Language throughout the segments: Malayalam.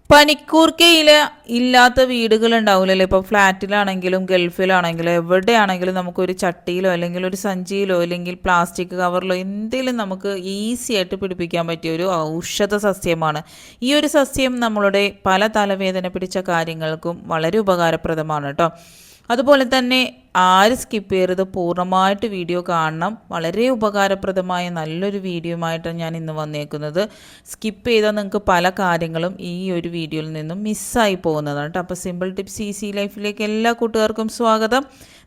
പനിക്കൂർക്കയില ഇല്ലാത്ത വീടുകളുണ്ടാവില്ലല്ലോ. ഇപ്പോൾ ഫ്ലാറ്റിലാണെങ്കിലും ഗൾഫിലാണെങ്കിലും എവിടെയാണെങ്കിലും നമുക്കൊരു ചട്ടിയിലോ അല്ലെങ്കിൽ ഒരു സഞ്ചിയിലോ അല്ലെങ്കിൽ പ്ലാസ്റ്റിക് കവറിലോ എന്തെങ്കിലും നമുക്ക് ഈസി ആയിട്ട് പിടിപ്പിക്കാൻ പറ്റിയ ഒരു ഔഷധ സസ്യമാണ്. ഈ ഒരു സസ്യം നമ്മളുടെ പല തലവേദന പിടിച്ച കാര്യങ്ങൾക്കും വളരെ ഉപകാരപ്രദമാണ് കേട്ടോ. അതുപോലെ തന്നെ ആര് സ്കിപ്പ് ചെയ്യരുത്, പൂർണ്ണമായിട്ട് വീഡിയോ കാണണം. വളരെ ഉപകാരപ്രദമായ നല്ലൊരു വീഡിയോയുമായിട്ടാണ് ഞാൻ ഇന്ന് വന്നേക്കുന്നത്. സ്കിപ്പ് ചെയ്താൽ നിങ്ങൾക്ക് പല കാര്യങ്ങളും ഈ ഒരു വീഡിയോയിൽ നിന്നും മിസ്സായി പോകുന്നതാണ് കേട്ടോ. അപ്പോൾ സിമ്പിൾ ടിപ്സ് ഈസി ലൈഫിലേക്ക് എല്ലാ കൂട്ടുകാർക്കും സ്വാഗതം.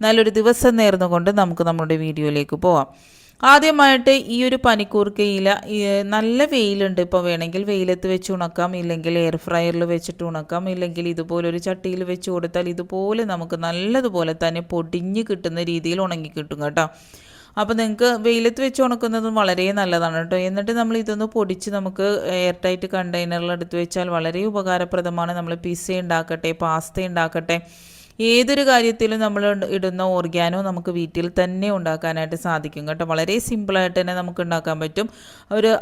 നല്ലൊരു ദിവസം നേർന്നുകൊണ്ട് നമുക്ക് നമ്മുടെ വീഡിയോയിലേക്ക് പോവാം. ആദ്യമായിട്ട് ഈ ഒരു പനിക്കൂർക്കയില നല്ല വെയിലുണ്ട്, ഇപ്പോൾ വേണമെങ്കിൽ വെയിലത്ത് വെച്ച് ഉണക്കാം, ഇല്ലെങ്കിൽ എയർ ഫ്രയറിൽ വെച്ചിട്ട് ഉണക്കാം, ഇല്ലെങ്കിൽ ഇതുപോലെ ഒരു ചട്ടിയിൽ വെച്ച് കൊടുത്താൽ ഇതുപോലെ നമുക്ക് നല്ലതുപോലെ തന്നെ പൊടിഞ്ഞ് കിട്ടുന്ന രീതിയിൽ ഉണങ്ങി കിട്ടും കേട്ടോ. അപ്പോൾ നിങ്ങൾക്ക് വെയിലത്ത് വെച്ച് ഉണക്കുന്നതും വളരെ നല്ലതാണ് കേട്ടോ. എന്നിട്ട് നമ്മൾ ഇതൊന്ന് പൊടിച്ച് നമുക്ക് എയർ ടൈറ്റ് കണ്ടെയ്നറിൽ എടുത്ത് വെച്ചാൽ വളരെ ഉപകാരപ്രദമാണ്. നമ്മൾ പിസ്സ ഉണ്ടാക്കട്ടെ, പാസ്ത ഉണ്ടാക്കട്ടെ, ഏതൊരു കാര്യത്തിലും നമ്മൾ ഇടുന്ന ഓർഗാനോ നമുക്ക് വീട്ടിൽ തന്നെ ഉണ്ടാക്കാനായിട്ട് സാധിക്കും കേട്ടോ. വളരെ സിമ്പിളായിട്ട് തന്നെ നമുക്ക് ഉണ്ടാക്കാൻ പറ്റും.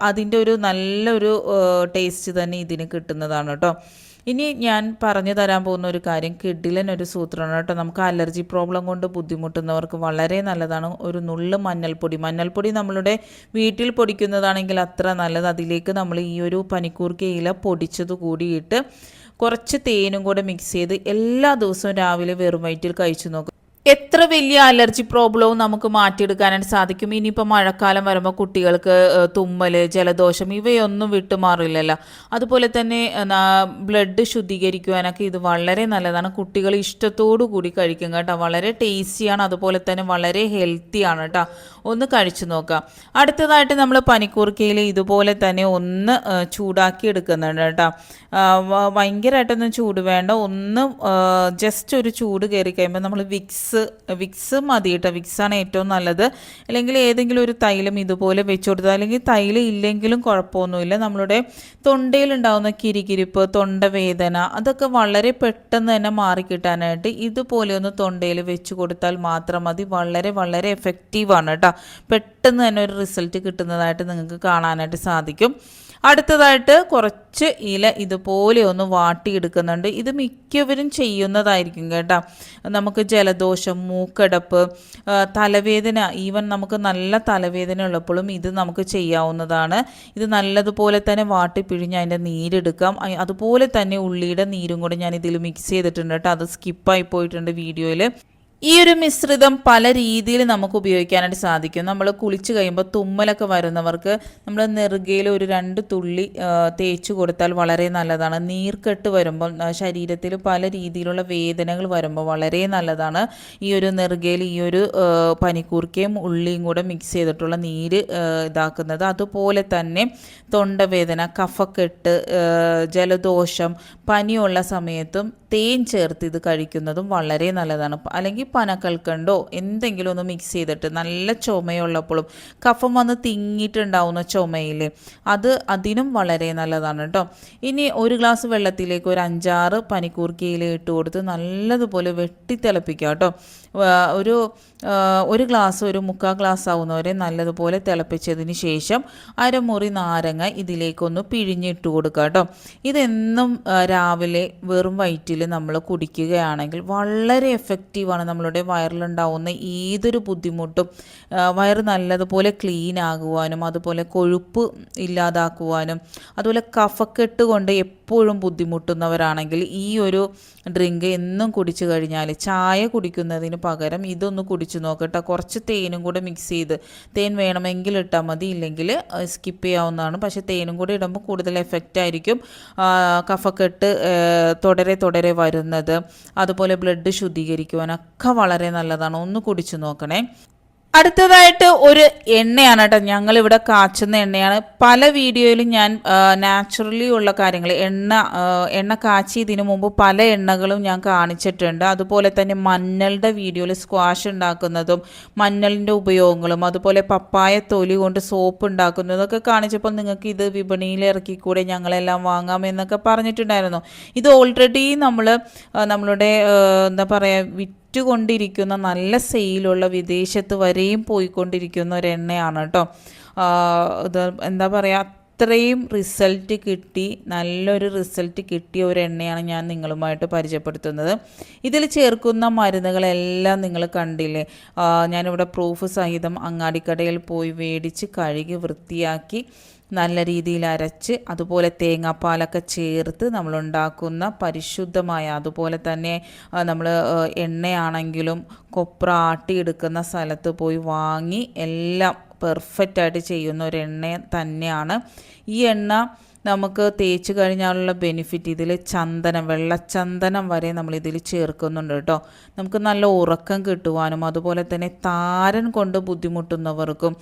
അതിൻ്റെ ഒരു നല്ലൊരു ടേസ്റ്റ് തന്നെ ഇതിന് കിട്ടുന്നതാണ് കേട്ടോ. ഇനി ഞാൻ പറഞ്ഞു തരാൻ പോകുന്ന ഒരു കാര്യം കിഡിലൻ ഒരു സൂത്രമാണ് കേട്ടോ. നമുക്ക് അലർജി പ്രോബ്ലം കൊണ്ട് ബുദ്ധിമുട്ടുന്നവർക്ക് വളരെ നല്ലതാണ്. ഒരു നുള്ള് മഞ്ഞൾപ്പൊടി നമ്മളുടെ വീട്ടിൽ പൊടിക്കുന്നതാണെങ്കിൽ അത്ര നല്ലത്. അതിലേക്ക് നമ്മൾ ഈ ഒരു പനിക്കൂർക്ക ഇല പൊടിച്ചത് കൂടിയിട്ട് കുറച്ച് തേനും കൂടെ മിക്സ് ചെയ്ത് എല്ലാ ദിവസവും രാവിലെ വെറും വയറ്റിൽ കഴിച്ചു നോക്കും. എത്ര വലിയ അലർജി പ്രോബ്ലവും നമുക്ക് മാറ്റിയെടുക്കാനായിട്ട് സാധിക്കും. ഇനിയിപ്പോൾ മഴക്കാലം വരുമ്പോൾ കുട്ടികൾക്ക് തുമ്മൽ, ജലദോഷം ഇവയൊന്നും വിട്ടുമാറില്ലല്ലോ. അതുപോലെ തന്നെ ബ്ലഡ് ശുദ്ധീകരിക്കുവാനൊക്കെ ഇത് വളരെ നല്ലതാണ്. കുട്ടികൾ ഇഷ്ടത്തോടു കൂടി കഴിക്കും കേട്ടോ. വളരെ ടേസ്റ്റിയാണ്, അതുപോലെ തന്നെ വളരെ ഹെൽത്തിയാണ് കേട്ടോ. ഒന്ന് കഴിച്ചു നോക്കാം. അടുത്തതായിട്ട് നമ്മൾ പനിക്കൂർക്കയിൽ ഇതുപോലെ തന്നെ ഒന്ന് ചൂടാക്കി എടുക്കുന്നുണ്ട് കേട്ടോ. ഭയങ്കരമായിട്ടൊന്നും ചൂട് വേണ്ട, ഒന്ന് ജസ്റ്റ് ഒരു ചൂട് കയറി കഴിയുമ്പോൾ നമ്മൾ വിക്സ് മതി കേട്ടോ. വിക്സാണ് ഏറ്റവും നല്ലത്. അല്ലെങ്കിൽ ഏതെങ്കിലും ഒരു തൈലം ഇതുപോലെ വെച്ച് കൊടുത്താൽ, അല്ലെങ്കിൽ തൈലം ഇല്ലെങ്കിലും കുഴപ്പമൊന്നുമില്ല. നമ്മളുടെ തൊണ്ടയിലുണ്ടാകുന്ന കിരികിരിപ്പ്, തൊണ്ടവേദന അതൊക്കെ വളരെ പെട്ടെന്ന് തന്നെ മാറിക്കിട്ടാനായിട്ട് ഇതുപോലെ ഒന്ന് തൊണ്ടയിൽ വെച്ച് കൊടുത്താൽ മാത്രം മതി. വളരെ വളരെ എഫക്റ്റീവാണ് കേട്ടോ. പെട്ടെന്ന് തന്നെ ഒരു റിസൾട്ട് കിട്ടുന്നതായിട്ട് നിങ്ങൾക്ക് കാണാനായിട്ട് സാധിക്കും. അടുത്തതായിട്ട് കുറച്ച് ഇല ഇതുപോലെ ഒന്ന് വാട്ടിയെടുക്കുന്നുണ്ട്. ഇത് മിക്കവരും ചെയ്യുന്നതായിരിക്കും കേട്ടോ. നമുക്ക് ജലദോഷം, മൂക്കടപ്പ്, തലവേദന, ഈവൻ നമുക്ക് നല്ല തലവേദന ഉള്ളപ്പോഴും ഇത് നമുക്ക് ചെയ്യാവുന്നതാണ്. ഇത് നല്ലതുപോലെ തന്നെ വാട്ടി പിഴിഞ്ഞ് അതിൻ്റെ നീരെടുക്കാം. അതുപോലെ തന്നെ ഉള്ളിയുടെ നീരും കൂടെ ഞാൻ ഇതിൽ മിക്സ് ചെയ്തിട്ടുണ്ട് കേട്ടോ. അത് സ്കിപ്പായി പോയിട്ടുണ്ട് വീഡിയോയിൽ. ഈ ഒരു മിശ്രിതം പല രീതിയിൽ നമുക്ക് ഉപയോഗിക്കാനായിട്ട് സാധിക്കും. നമ്മൾ കുളിച്ച് കഴിയുമ്പോൾ തുമ്മലൊക്കെ വരുന്നവർക്ക് നമ്മൾ നെറുകയിൽ ഒരു 2 തുള്ളി തേച്ച് കൊടുത്താൽ വളരെ നല്ലതാണ്. നീർക്കെട്ട് വരുമ്പോൾ, ശരീരത്തിൽ പല രീതിയിലുള്ള വേദനകൾ വരുമ്പോൾ വളരെ നല്ലതാണ് ഈ ഒരു നെറുകയിൽ ഈ ഒരു പനിക്കൂർക്കയും ഉള്ളിയും കൂടെ മിക്സ് ചെയ്തിട്ടുള്ള നീര് ഇതാക്കുന്നത്. അതുപോലെ തന്നെ തൊണ്ടവേദന, കഫക്കെട്ട്, ജലദോഷം, പനിയുള്ള സമയത്തും തേൻ ചേർത്ത് ഇത് കഴിക്കുന്നതും വളരെ നല്ലതാണ്. അല്ലെങ്കിൽ പനക്കൽക്കണ്ടോ എന്തെങ്കിലും ഒന്ന് മിക്സ് ചെയ്തിട്ട്, നല്ല ചുമയുള്ളപ്പോഴും കഫം വന്ന് തിങ്ങിയിട്ടുണ്ടാവുന്ന ചുമയിൽ അതിനും വളരെ നല്ലതാണ് കേട്ടോ. ഇനി ഒരു ഗ്ലാസ് വെള്ളത്തിലേക്ക് ഒരു 5-6 പനിക്കൂർക്കയില ഇട്ട് കൊടുത്ത് നല്ലതുപോലെ വെട്ടി തിളപ്പിക്കുക കേട്ടോ. ഒരു ഗ്ലാസ്, ഒരു 3/4 ഗ്ലാസ് ആവുന്നവരെ നല്ലതുപോലെ തിളപ്പിച്ചതിന് ശേഷം അരമുറി നാരങ്ങ ഇതിലേക്കൊന്ന് പിഴിഞ്ഞിട്ട് കൊടുക്കുക കേട്ടോ. ഇതെന്നും രാവിലെ വെറും വയറ്റിൽ നമ്മൾ കുടിക്കുകയാണെങ്കിൽ വളരെ എഫക്റ്റീവാണ്. നമ്മളുടെ വയറിലുണ്ടാവുന്ന ഏതൊരു ബുദ്ധിമുട്ടും വയറ് നല്ലതുപോലെ ക്ലീൻ ആകുവാനും, അതുപോലെ കൊഴുപ്പ് ഇല്ലാതാക്കുവാനും, അതുപോലെ കഫക്കെട്ട് കൊണ്ട് എപ്പോഴും ബുദ്ധിമുട്ടുന്നവരാണെങ്കിൽ ഈ ഒരു ഡ്രിങ്ക് എന്നും കുടിച്ചു കഴിഞ്ഞാൽ, ചായ കുടിക്കുന്നതിന് പകരം ഇതൊന്ന് കുടിച്ചു നോക്കട്ടെ. കുറച്ച് തേനും കൂടെ മിക്സ് ചെയ്ത്, തേൻ വേണമെങ്കിൽ ഇട്ടാൽ മതി, ഇല്ലെങ്കിൽ സ്കിപ്പ് ചെയ്യാവുന്നതാണ്. പക്ഷേ തേനും കൂടെ ഇടുമ്പോൾ കൂടുതൽ എഫക്റ്റ് ആയിരിക്കും. കഫക്കെട്ട് തുടരെ വരുന്നത്, അതുപോലെ ബ്ലഡ് ശുദ്ധീകരിക്കുവാനൊക്കെ വളരെ നല്ലതാണ്. ഒന്ന് കുടിച്ചു നോക്കണേ. അടുത്തതായിട്ട് ഒരു എണ്ണയാണ് കേട്ടോ. ഞങ്ങളിവിടെ കാച്ചുന്ന എണ്ണയാണ്. പല വീഡിയോയിലും ഞാൻ നാച്ചുറലി ഉള്ള കാര്യങ്ങൾ, എണ്ണ കാച്ചി ഇതിനു മുമ്പ് പല എണ്ണകളും ഞാൻ കാണിച്ചിട്ടുണ്ട്. അതുപോലെ തന്നെ മഞ്ഞളുടെ വീഡിയോയിൽ സ്ക്വാഷ് ഉണ്ടാക്കുന്നതും മഞ്ഞളിൻ്റെ ഉപയോഗങ്ങളും, അതുപോലെ പപ്പായ തൊലി കൊണ്ട് സോപ്പ് ഉണ്ടാക്കുന്നതും ഒക്കെ കാണിച്ചപ്പോൾ നിങ്ങൾക്ക് ഇത് വിപണിയിൽ ഇറക്കിക്കൂടെ, ഞങ്ങളെല്ലാം വാങ്ങാമെന്നൊക്കെ പറഞ്ഞിട്ടുണ്ടായിരുന്നു. ഇത് ഓൾറെഡി നമ്മളുടെ എന്താ പറയുക, വിറ്റുകൊണ്ടിരിക്കുന്ന, നല്ല സെയിലുള്ള, വിദേശത്ത് വരെയും പോയിക്കൊണ്ടിരിക്കുന്ന ഒരു എണ്ണയാണ് കേട്ടോ. ഇത് എന്താ പറയുക, അത്രയും റിസൾട്ട് കിട്ടി, നല്ലൊരു റിസൾട്ട് കിട്ടിയ ഒരു എണ്ണയാണ് ഞാൻ നിങ്ങളുമായിട്ട് പരിചയപ്പെടുത്തുന്നത്. ഇതിൽ ചേർക്കുന്ന മരുന്നുകളെല്ലാം നിങ്ങൾ കണ്ടില്ലേ. ഞാനിവിടെ പ്രൂഫ് സഹിതം അങ്ങാടിക്കടയിൽ പോയി മേടിച്ച് കഴുകി വൃത്തിയാക്കി നല്ല രീതിയിൽ അരച്ച് അതുപോലെ തേങ്ങാപ്പാലൊക്കെ ചേർത്ത് നമ്മളുണ്ടാക്കുന്ന പരിശുദ്ധമായ, അതുപോലെ തന്നെ നമ്മൾ എണ്ണയാണെങ്കിലും കൊപ്ര ആട്ടിയെടുക്കുന്ന സ്ഥലത്ത് പോയി വാങ്ങി എല്ലാം പെർഫെക്റ്റായിട്ട് ചെയ്യുന്ന ഒരു എണ്ണ തന്നെയാണ് ഈ എണ്ണ. നമുക്ക് തേച്ച് കഴിഞ്ഞാലുള്ള ബെനിഫിറ്റ്, ഇതിൽ ചന്ദനം, വെള്ളച്ചന്ദനം വരെ നമ്മളിതിൽ ചേർക്കുന്നുണ്ട് കേട്ടോ. നമുക്ക് നല്ല ഉറക്കം കിട്ടുവാനും അതുപോലെ തന്നെ താരൻ കൊണ്ട് ബുദ്ധിമുട്ടുന്നവർക്കും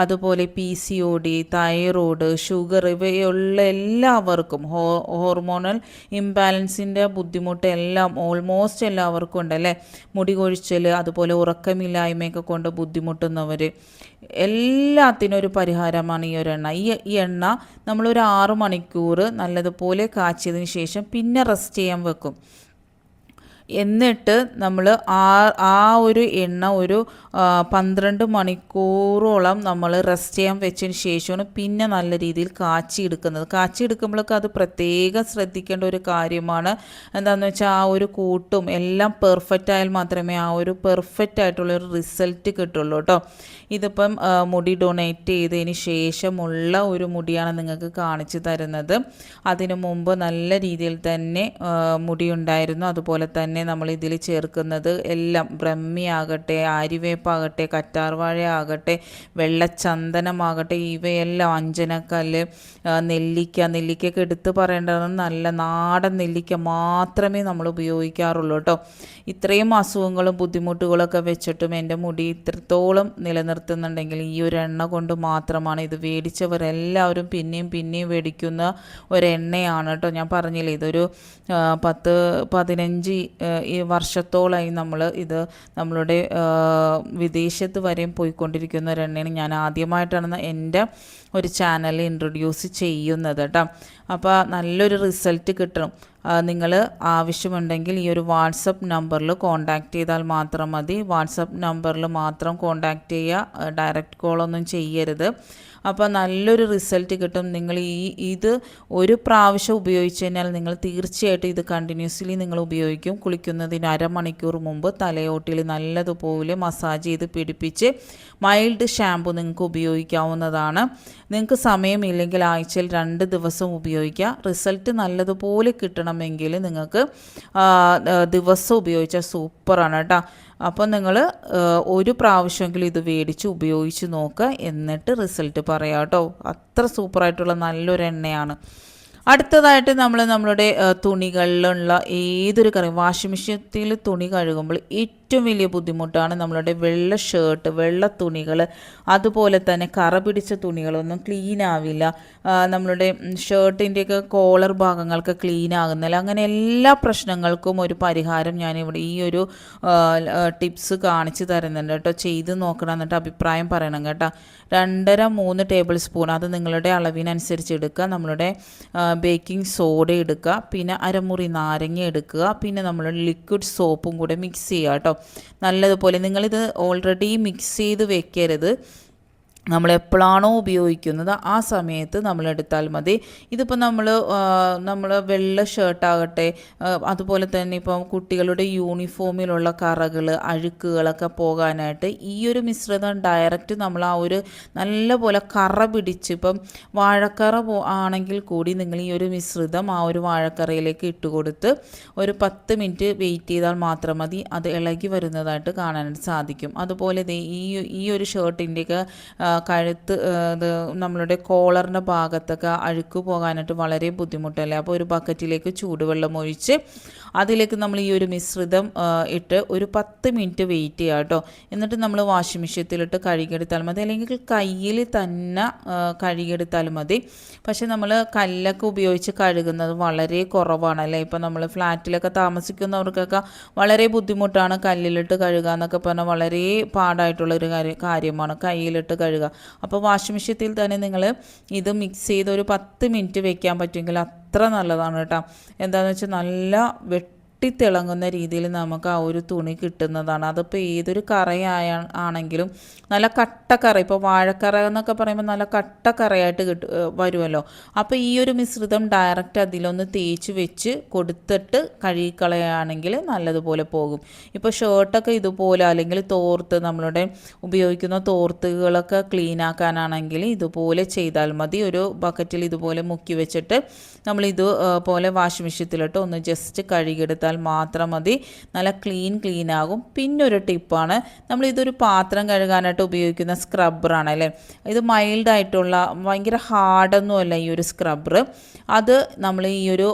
അതുപോലെ PCOD, തൈറോയ്ഡ്, ഷുഗർ ഇവയുള്ള എല്ലാവർക്കും ഹോർമോണൽ ഇംബാലൻസിൻ്റെ ബുദ്ധിമുട്ട് എല്ലാം ഓൾമോസ്റ്റ് എല്ലാവർക്കും ഉണ്ടല്ലേ. മുടി കൊഴിച്ചൽ അതുപോലെ ഉറക്കമില്ലായ്മയൊക്കെ കൊണ്ട് ബുദ്ധിമുട്ടുന്നവർ എല്ലാത്തിനും ഒരു പരിഹാരമാണ് ഈ ഒരു എണ്ണ. ഈ എണ്ണ നമ്മളൊരു 6 മണിക്കൂർ നല്ലതുപോലെ കാച്ചിയതിന് ശേഷം പിന്നെ റെസ്റ്റ് ചെയ്യാൻ വെക്കും. എന്നിട്ട് നമ്മൾ ആ ഒരു എണ്ണ ഒരു 12 മണിക്കൂറോളം നമ്മൾ റെസ്റ്റ് ചെയ്യാൻ വെച്ചതിന് ശേഷമാണ് പിന്നെ നല്ല രീതിയിൽ കാച്ചിയെടുക്കുന്നത്. കാച്ചിയെടുക്കുമ്പോഴൊക്കെ അത് പ്രത്യേകം ശ്രദ്ധിക്കേണ്ട ഒരു കാര്യമാണ്. എന്താണെന്ന് വെച്ചാൽ ആ ഒരു കൂട്ടും എല്ലാം പെർഫെക്റ്റ് ആയാൽ മാത്രമേ ആ ഒരു പെർഫെക്റ്റ് ആയിട്ടുള്ളൊരു റിസൾട്ട് കിട്ടുള്ളൂ കേട്ടോ. ഇതിപ്പം മുടി ഡൊണേറ്റ് ചെയ്തതിന് ശേഷമുള്ള ഒരു മുടിയാണ് നിങ്ങൾക്ക് കാണിച്ചു തരുന്നത്. അതിനു മുമ്പ് നല്ല രീതിയിൽ തന്നെ മുടി ഉണ്ടായിരുന്നു. അതുപോലെ തന്നെ നമ്മൾ ഇതിൽ ചേർക്കുന്നത് എല്ലാം ബ്രഹ്മിയാകട്ടെ, ആര്യവേപ്പാകട്ടെ, കറ്റാർവാഴയാകട്ടെ, വെള്ളച്ചന്ദനമാകട്ടെ, ഇവയെല്ലാം അഞ്ജനക്കല്ല്, നെല്ലിക്കയൊക്കെ എടുത്ത് പറയേണ്ടത് നല്ല നാടൻ നെല്ലിക്ക മാത്രമേ നമ്മൾ ഉപയോഗിക്കാറുള്ളൂ കേട്ടോ. ഇത്രയും അസുഖങ്ങളും ബുദ്ധിമുട്ടുകളൊക്കെ വെച്ചിട്ടും എൻ്റെ മുടി ഇത്രത്തോളം നിലനിർത്തുന്നുണ്ടെങ്കിൽ ഈ ഒരു എണ്ണ കൊണ്ട് മാത്രമാണ്. ഇത് മേടിച്ചവരെല്ലാവരും പിന്നെയും മേടിക്കുന്ന ഒരെണ്ണയാണ് കേട്ടോ. ഞാൻ പറഞ്ഞില്ലേ, ഇതൊരു 10-15 വർഷത്തോളമായി നമ്മളുടെ വിദേശത്ത് വരെയും പോയിക്കൊണ്ടിരിക്കുന്ന ഒരെണ്ണയാണ്. ഞാൻ ആദ്യമായിട്ടാണ് എൻ്റെ ഒരു ചാനൽ ഇൻട്രൊഡ്യൂസ് ചെയ്യുന്നത് കേട്ടോ. അപ്പോൾ നല്ലൊരു റിസൾട്ട് കിട്ടണം. നിങ്ങൾ ആവശ്യമുണ്ടെങ്കിൽ ഈ ഒരു വാട്സപ്പ് നമ്പറിൽ കോൺടാക്റ്റ് ചെയ്താൽ മാത്രം മതി. വാട്സപ്പ് നമ്പറിൽ മാത്രം കോൺടാക്റ്റ് ചെയ്യുക, ഡയറക്റ്റ് കോളൊന്നും ചെയ്യരുത്. അപ്പോൾ നല്ലൊരു റിസൾട്ട് കിട്ടും. നിങ്ങൾ ഇത് ഒരു പ്രാവശ്യം ഉപയോഗിച്ച് കഴിഞ്ഞാൽ നിങ്ങൾ തീർച്ചയായിട്ടും ഇത് കണ്ടിന്യൂസ്ലി നിങ്ങൾ ഉപയോഗിക്കും. കുളിക്കുന്നതിന് അരമണിക്കൂർ മുമ്പ് തലയോട്ടിൽ നല്ലതുപോലെ മസാജ് ചെയ്ത് പിടിപ്പിച്ച് മൈൽഡ് ഷാമ്പു നിങ്ങൾക്ക് ഉപയോഗിക്കാവുന്നതാണ്. നിങ്ങൾക്ക് സമയമില്ലെങ്കിൽ ആഴ്ചയിൽ 2 ദിവസം ഉപയോഗിക്കുക. റിസൾട്ട് നല്ലതുപോലെ കിട്ടണമെങ്കിൽ നിങ്ങൾക്ക് ദിവസം ഉപയോഗിച്ചാൽ സൂപ്പറാണ് കേട്ടോ. അപ്പോൾ നിങ്ങൾ ഒരു പ്രാവശ്യമെങ്കിലും ഇത് മേടിച്ച് ഉപയോഗിച്ച് നോക്കുക, എന്നിട്ട് റിസൾട്ട് പറയാം കേട്ടോ. അത്ര സൂപ്പറായിട്ടുള്ള നല്ലൊരു എണ്ണയാണ്. അടുത്തതായിട്ട് നമ്മളുടെ തുണികളിലുള്ള ഏതൊരു വാഷിംഗ് മെഷീനിൽ തുണി കഴുകുമ്പോൾ ഏറ്റവും വലിയ ബുദ്ധിമുട്ടാണ് നമ്മളുടെ വെള്ള ഷർട്ട്, വെള്ള തുണികൾ, അതുപോലെ തന്നെ കറ പിടിച്ച തുണികളൊന്നും ക്ലീൻ ആവില്ല. നമ്മളുടെ ഷർട്ടിൻ്റെയൊക്കെ കോളർ ഭാഗങ്ങൾക്ക് ക്ലീൻ ആകുന്നില്ല. അങ്ങനെ എല്ലാ പ്രശ്നങ്ങൾക്കും ഒരു പരിഹാരം ഞാനിവിടെ ഈ ഒരു ടിപ്സ് കാണിച്ചു തരുന്നുണ്ട് കേട്ടോ. ചെയ്ത് നോക്കണം, എന്നിട്ട് അഭിപ്രായം പറയണം കേട്ടോ. 2-3 ടേബിൾ സ്പൂൺ, അത് നിങ്ങളുടെ അളവിനനുസരിച്ച് എടുക്കുക. നമ്മളുടെ ബേക്കിംഗ് സോഡ എടുക്കുക, പിന്നെ അരമുറി നാരങ്ങ എടുക്കുക, പിന്നെ നമ്മൾ ലിക്വിഡ് സോപ്പും കൂടെ മിക്സ് ചെയ്യുക കേട്ടോ. നല്ലതുപോലെ നിങ്ങളിത് ഓൾറെഡി മിക്സ് ചെയ്ത് വെക്കരുത്. നമ്മൾ എപ്പോഴാണോ ഉപയോഗിക്കുന്നത് ആ സമയത്ത് നമ്മളെടുത്താൽ മതി. ഇതിപ്പോൾ നമ്മൾ വെള്ള ഷർട്ടാകട്ടെ, അതുപോലെ തന്നെ ഇപ്പം കുട്ടികളുടെ യൂണിഫോമിലുള്ള കറകൾ, അഴുക്കുകളൊക്കെ പോകാനായിട്ട് ഈ ഒരു മിശ്രിതം ഡയറക്റ്റ് നമ്മൾ ആ ഒരു നല്ല പോലെ കറ പിടിച്ച്, ഇപ്പം വാഴക്കറ ആണെങ്കിൽ കൂടി നിങ്ങൾ ഈ ഒരു മിശ്രിതം ആ ഒരു വാഴക്കറയിലേക്ക് ഇട്ട് കൊടുത്ത് ഒരു 10 മിനിറ്റ് വെയിറ്റ് ചെയ്താൽ മാത്രം മതി. അത് ഇളകി വരുന്നതായിട്ട് കാണാനായിട്ട് സാധിക്കും. അതുപോലെ ഈ ഒരു ഷർട്ടിൻ്റെയൊക്കെ കഴുത്ത്, നമ്മളുടെ കോളറിൻ്റെ ഭാഗത്തൊക്കെ അഴുക്ക് പോകാനായിട്ട് വളരെ ബുദ്ധിമുട്ടല്ലേ. അപ്പോൾ ഒരു ബക്കറ്റിലേക്ക് ചൂടുവെള്ളം ഒഴിച്ച് അതിലേക്ക് നമ്മൾ ഈ ഒരു മിശ്രിതം ഇട്ട് ഒരു 10 മിനിറ്റ് വെയിറ്റ് ചെയ്യുക കേട്ടോ. എന്നിട്ട് നമ്മൾ വാഷിംഗ് മെഷീനിലിട്ട് കഴുകിയെടുത്താൽ മതി, അല്ലെങ്കിൽ കയ്യിൽ തന്നെ കഴുകിയെടുത്താലും മതി. പക്ഷേ നമ്മൾ കല്ലൊക്കെ ഉപയോഗിച്ച് കഴുകുന്നത് വളരെ കുറവാണല്ലേ. ഇപ്പം നമ്മൾ ഫ്ലാറ്റിലൊക്കെ താമസിക്കുന്നവർക്കൊക്കെ വളരെ ബുദ്ധിമുട്ടാണ് കല്ലിലിട്ട് കഴുകുക എന്നൊക്കെ പറഞ്ഞാൽ വളരെ പാടായിട്ടുള്ളൊരു കാര്യമാണ് കയ്യിലിട്ട് കഴുകുക. അപ്പോൾ വാഷിംഗ് മെഷീനിൽ തന്നെ നിങ്ങൾ ഇത് മിക്സ് ചെയ്ത് ഒരു 10 മിനിറ്റ് വെക്കാൻ പറ്റുമെങ്കിൽ അത്ര നല്ലതാണ് കേട്ടോ. എന്താണെന്ന് വെച്ചാൽ നല്ല വെട്ടിത്തിളങ്ങുന്ന രീതിയിൽ നമുക്ക് ആ ഒരു തുണി കിട്ടുന്നതാണ്. അതിപ്പോൾ ഏതൊരു ആണെങ്കിലും നല്ല കട്ടക്കറ, ഇപ്പോൾ വാഴക്കറ എന്നൊക്കെ പറയുമ്പോൾ നല്ല കട്ടക്കറയായിട്ട് വരുമല്ലോ. അപ്പോൾ ഈ ഒരു മിശ്രിതം ഡയറക്റ്റ് അതിലൊന്ന് തേച്ച് വെച്ച് കൊടുത്തിട്ട് കഴുകിക്കളയുകയാണെങ്കിൽ നല്ലതുപോലെ പോകും. ഇപ്പോൾ ഷർട്ടൊക്കെ ഇതുപോലെ അല്ലെങ്കിൽ തോർത്ത് നമ്മളുടെ ഉപയോഗിക്കുന്ന തോർത്തുകളൊക്കെ ക്ലീൻ ആക്കാനാണെങ്കിൽ ഇതുപോലെ ചെയ്താൽ മതി. ഒരു ബക്കറ്റിൽ ഇതുപോലെ മുക്കി വെച്ചിട്ട് നമ്മൾ ഇതുപോലെ വാഷിംഗ് മെഷീനിലിട്ട് ഒന്ന് ജസ്റ്റ് കഴുകിയെടുത്താൽ മാത്രം മതി. നല്ല ക്ലീൻ ആകും. പിന്നൊരു ടിപ്പാണ്, നമ്മളിതൊരു പാത്രം കഴുകാനായിട്ട് ഉപയോഗിക്കുന്ന സ്ക്രബ്ബറാണ് അല്ലേ. ഇത് മൈൽഡായിട്ടുള്ള, ഭയങ്കര ഹാർഡൊന്നുമല്ല ഈ ഒരു സ്ക്രബ്ബർ. അത് നമ്മൾ ഈ ഒരു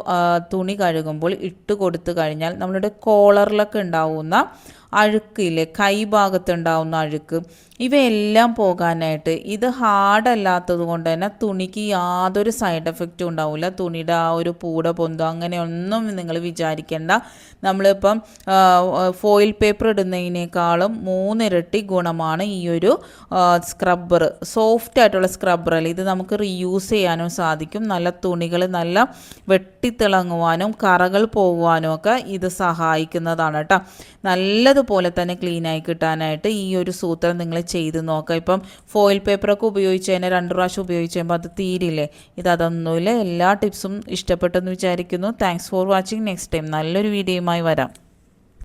തുണി കഴുകുമ്പോൾ ഇട്ട് കൊടുത്തു കഴിഞ്ഞാൽ നമ്മളുടെ കോളറിലൊക്കെ ഉണ്ടാവുന്ന അഴുക്കില്ലേ, കൈഭാഗത്തുണ്ടാവുന്ന അഴുക്ക്, ഇവയെല്ലാം പോകാനായിട്ട് ഇത് ഹാർഡല്ലാത്തത് കൊണ്ട് തന്നെ തുണിക്ക് യാതൊരു സൈഡ് എഫക്റ്റും ഉണ്ടാവില്ല. തുണിയുടെ ആ ഒരു പൂട പൊന്തോ അങ്ങനെയൊന്നും നിങ്ങൾ വിചാരിക്കേണ്ട. നമ്മളിപ്പം ഫോയിൽ പേപ്പർ ഇടുന്നതിനേക്കാളും 3 ഇരട്ടി ഗുണമാണ് ഈ ഒരു സ്ക്രബ്ബർ. സോഫ്റ്റ് ആയിട്ടുള്ള സ്ക്രബ്ബറല്ല ഇത്, നമുക്ക് റീയൂസ് ചെയ്യാനും സാധിക്കും. നല്ല തുണികൾ നല്ല വെട്ടിത്തിളങ്ങുവാനും കറകൾ പോകുവാനും ഒക്കെ ഇത് സഹായിക്കുന്നതാണ് കേട്ടോ. നല്ലതുപോലെ തന്നെ ക്ലീനായി കിട്ടാനായിട്ട് ഈ ഒരു സൂത്രം നിങ്ങൾ ചെയ്ത് നോക്കുക. ഇപ്പം ഫോയിൽ പേപ്പറൊക്കെ ഉപയോഗിച്ച് കഴിഞ്ഞാൽ 2 പ്രാവശ്യം ഉപയോഗിച്ച് കഴിയുമ്പോൾ അത് തീരില്ലേ. ഇതൊന്നുമില്ല. എല്ലാ ടിപ്സും ഇഷ്ടപ്പെട്ടെന്ന് വിചാരിക്കുന്നു. Thanks for watching. Next time നല്ലൊരു വീഡിയോയുമായി വരാം.